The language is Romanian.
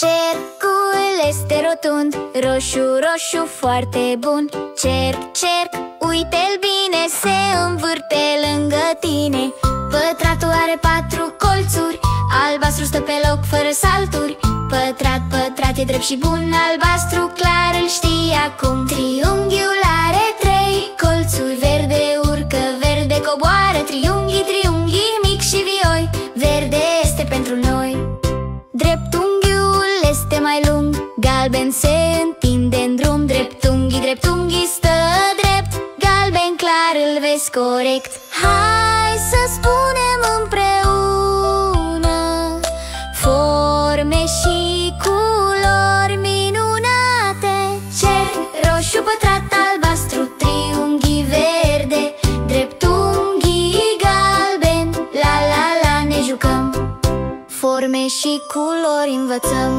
Cercul este rotund, roșu, roșu, foarte bun. Cerc, cerc, uite-l bine, se învârte lângă tine. Pătratul are 4 colțuri, albastru stă pe loc fără salturi. Pătrat, pătrat, e drept și bun, albastru clar îl știi acum. Triunghiul are 3 colțuri, verde urcă, verde coboară. Triunghi, triunghi, mic și vioi, verde este pentru noi. Dreptunghiul este mai lung, galben se întinde în drum. Dreptunghi stă drept, galben clar îl vezi corect. Hai să spunem împreună forme și culori minunate. Cerc, roșu, pătrat, albastru, triunghi verde, dreptunghi galben, la la la ne jucăm. Forme și culori învățăm.